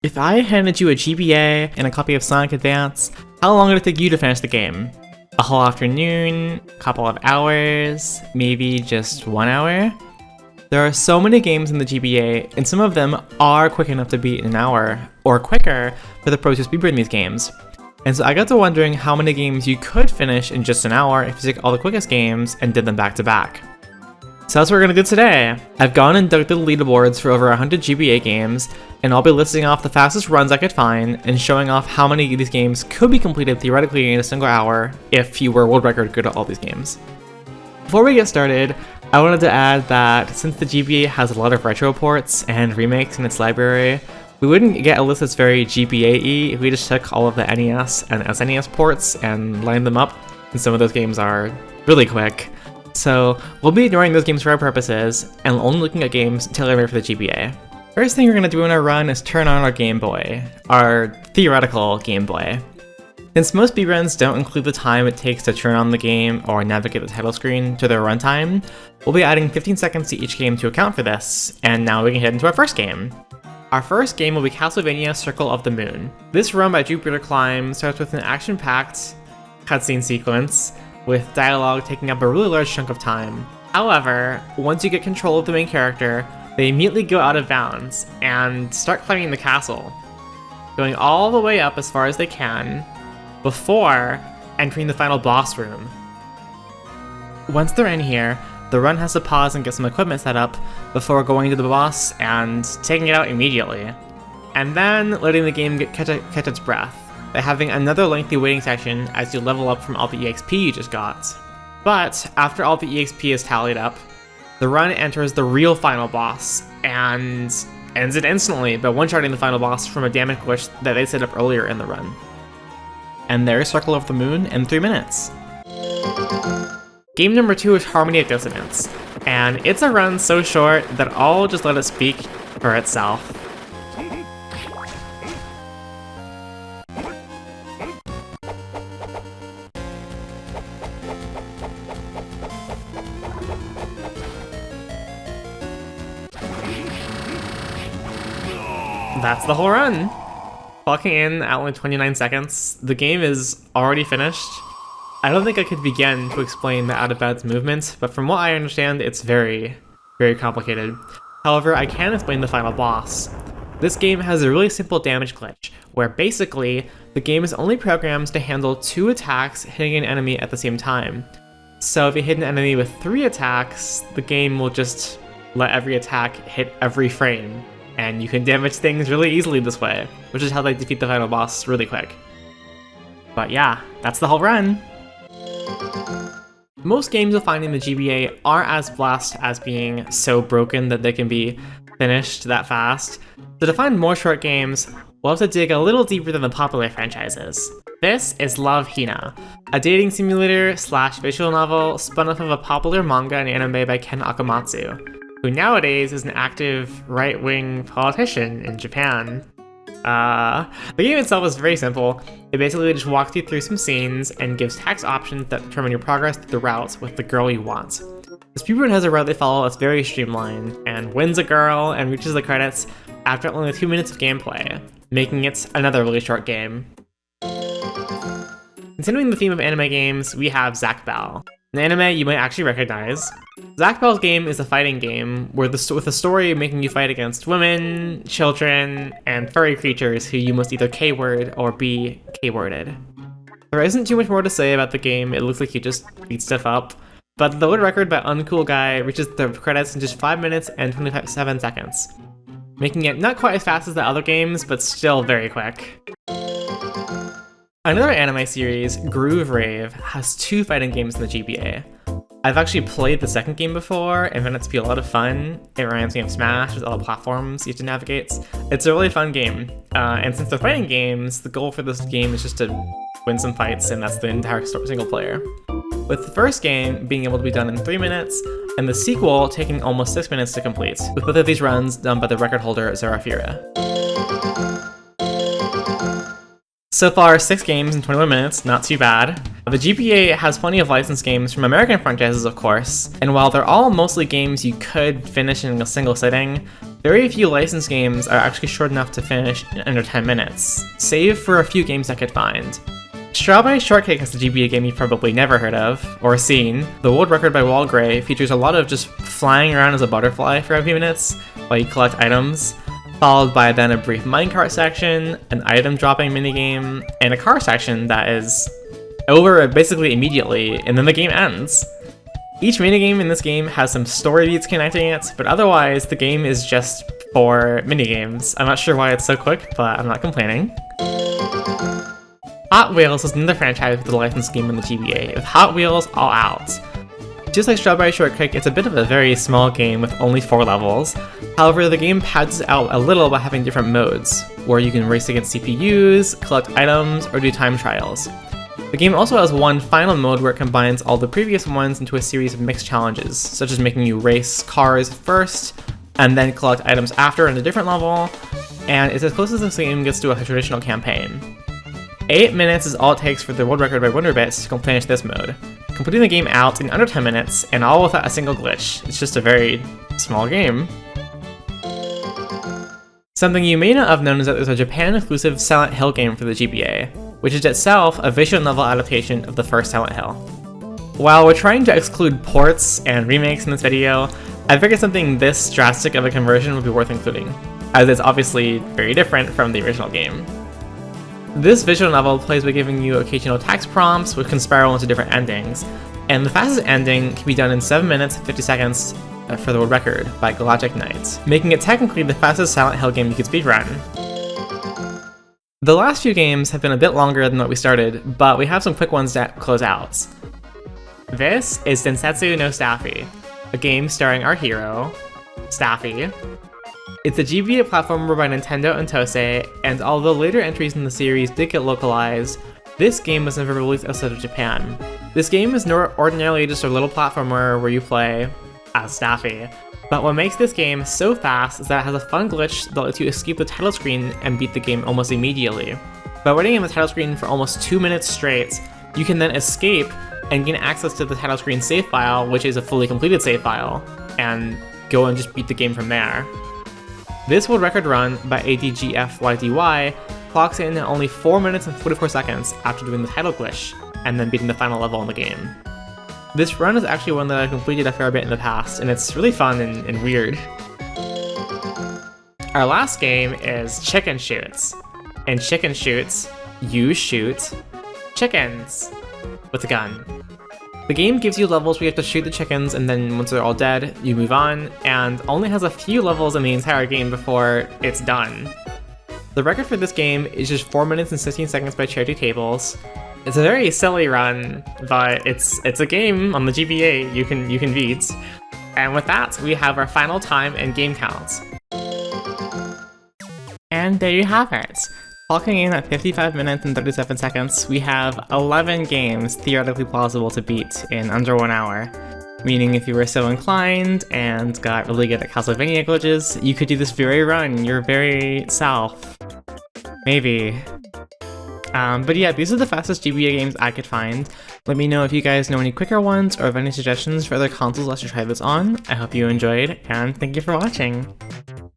If I handed you a GBA and a copy of Sonic Advance, how long would it take you to finish the game? A whole afternoon? A couple of hours? Maybe just 1 hour? There are so many games in the GBA, and some of them are quick enough to beat in an hour, or quicker for the pros who speedrun these games. And so I got to wondering how many games you could finish in just an hour if you took all the quickest games and did them back to back. So that's what we're gonna do today. I've gone and dug through the leaderboards for over 100 GBA games, and I'll be listing off the fastest runs I could find and showing off how many of these games could be completed theoretically in a single hour if you were world record good at all these games. Before we get started, I wanted to add that since the GBA has a lot of retro ports and remakes in its library, we wouldn't get a list that's very GBA-y if we just took all of the NES and SNES ports and lined them up, and some of those games are really quick. So we'll be ignoring those games for our purposes, and only looking at games tailor-made for the GBA. First thing we're going to do in our run is turn on our Game Boy, our theoretical Game Boy. Since most speedruns don't include the time it takes to turn on the game or navigate the title screen to their runtime, we'll be adding 15 seconds to each game to account for this, and now we can head into our first game. Our first game will be Castlevania Circle of the Moon. This run by Jupiter Climb starts with an action-packed cutscene sequence, with dialogue taking up a really large chunk of time. However, once you get control of the main character, they immediately go out of bounds and start climbing the castle, going all the way up as far as they can before entering the final boss room. Once they're in here, the run has to pause and get some equipment set up before going to the boss and taking it out immediately, and then letting the game catch its breath by having another lengthy waiting section as you level up from all the EXP you just got. But after all the EXP is tallied up, the run enters the real final boss and ends it instantly by one-shotting the final boss from a damage glitch that they set up earlier in the run. And there's Circle of the Moon in 3 minutes. Game number 2 is Harmony of Dissonance, and it's a run so short that I'll just let it speak for itself. That's the whole run! Clocking in at only 29 seconds, the game is already finished. I don't think I could begin to explain the out-of-bounds movement, but from what I understand, it's very, very complicated. However, I can explain the final boss. This game has a really simple damage glitch, where basically, the game is only programmed to handle 2 attacks hitting an enemy at the same time. So if you hit an enemy with 3 attacks, the game will just let every attack hit every frame, and you can damage things really easily this way, which is how they defeat the final boss really quick. But yeah, that's the whole run! Most games you'll find in the GBA aren't as blessed as being so broken that they can be finished that fast. So to find more short games, we'll have to dig a little deeper than the popular franchises. This is Love Hina, a dating simulator / visual novel spun off of a popular manga and anime by Ken Akamatsu, who nowadays is an active right-wing politician in Japan. The game itself is very simple. It basically just walks you through some scenes and gives text options that determine your progress through the routes with the girl you want. The speedrun has a route they follow that's very streamlined, and wins a girl and reaches the credits after only 2 minutes of gameplay, making it another really short game. Continuing the theme of anime games, we have Zack Bell, an anime you might actually recognize. Zack Bell's game is a fighting game with a story making you fight against women, children, and furry creatures who you must either K-word or be K-worded. There isn't too much more to say about the game. It looks like you just beat stuff up, but the world record by Uncool Guy reaches the credits in just 5 minutes and 27 seconds, making it not quite as fast as the other games, but still very quick. Another anime series, Groove Rave, has 2 fighting games in the GBA. I've actually played the second game before and found it to be a lot of fun. It reminds me of Smash with all the platforms you have to navigate. It's a really fun game, and since they're fighting games, the goal for this game is just to win some fights, and that's the entire single player. With the first game being able to be done in 3 minutes, and the sequel taking almost 6 minutes to complete, with both of these runs done by the record holder Zarafira. So far, 6 games in 21 minutes, not too bad. The GBA has plenty of licensed games from American franchises, of course, and while they're all mostly games you could finish in a single sitting, Very few licensed games are actually short enough to finish in under 10 minutes, save for a few games I could find. Strawberry Shortcake is a GBA game you've probably never heard of, or seen. The world record by Walgray features a lot of just flying around as a butterfly for a few minutes while you collect items, followed by then a brief minecart section, an item dropping minigame, and a car section that is over basically immediately, and then the game ends. Each minigame in this game has some story beats connecting it, but otherwise the game is just 4 minigames. I'm not sure why it's so quick, but I'm not complaining. Hot Wheels is another franchise with a licensed game in the GBA, with Hot Wheels All Out. Just like Strawberry Shortcake, it's a bit of a very small game with only 4 levels. However, the game pads out a little by having different modes, where you can race against CPUs, collect items, or do time trials. The game also has one final mode where it combines all the previous ones into a series of mixed challenges, such as making you race cars first, and then collect items after in a different level, and it's as close as this game gets to a traditional campaign. 8 minutes is all it takes for the world record by Wonderbits to finish this mode, completing the game out in under 10 minutes, and all without a single glitch. It's just a very small game. Something you may not have known is that there's a Japan-exclusive Silent Hill game for the GBA, which is itself a visual novel adaptation of the first Silent Hill. While we're trying to exclude ports and remakes in this video, I figured something this drastic of a conversion would be worth including, as it's obviously very different from the original game. This visual novel plays by giving you occasional text prompts which can spiral into different endings, and the fastest ending can be done in 7 minutes and 50 seconds for the world record by Galactic Knight, making it technically the fastest Silent Hill game you could speedrun. The last few games have been a bit longer than what we started, but we have some quick ones to close out. This is Densetsu No Staffy, a game starring our hero, Staffy. It's a GBA platformer by Nintendo and Tosei, and although later entries in the series did get localized, this game was never released outside of Japan. This game is ordinarily just a little platformer where you play as Staffy. But what makes this game so fast is that it has a fun glitch that lets you escape the title screen and beat the game almost immediately. By waiting in the title screen for almost 2 minutes straight, you can then escape and gain access to the title screen save file, which is a fully completed save file, and go and just beat the game from there. This world record run by ADGFYDY clocks in at only 4 minutes and 44 seconds after doing the title glitch, and then beating the final level in the game. This run is actually one that I've completed a fair bit in the past, and it's really fun and weird. Our last game is Chicken Shoots. In Chicken Shoots, you shoot chickens with a gun. The game gives you levels where you have to shoot the chickens, and then once they're all dead, you move on, and only has a few levels in the entire game before it's done. The record for this game is just 4 minutes and 16 seconds by Charity Tables. It's a very silly run, but it's a game on the GBA you can beat. And with that, we have our final time and game counts. And there you have it. Clocking in at 55 minutes and 37 seconds, we have 11 games theoretically plausible to beat in under 1 hour. Meaning if you were so inclined and got really good at Castlevania glitches, you could do this very run your very self. Maybe. But yeah, these are the fastest GBA games I could find. Let me know if you guys know any quicker ones or have any suggestions for other consoles I should try this on. I hope you enjoyed, and thank you for watching!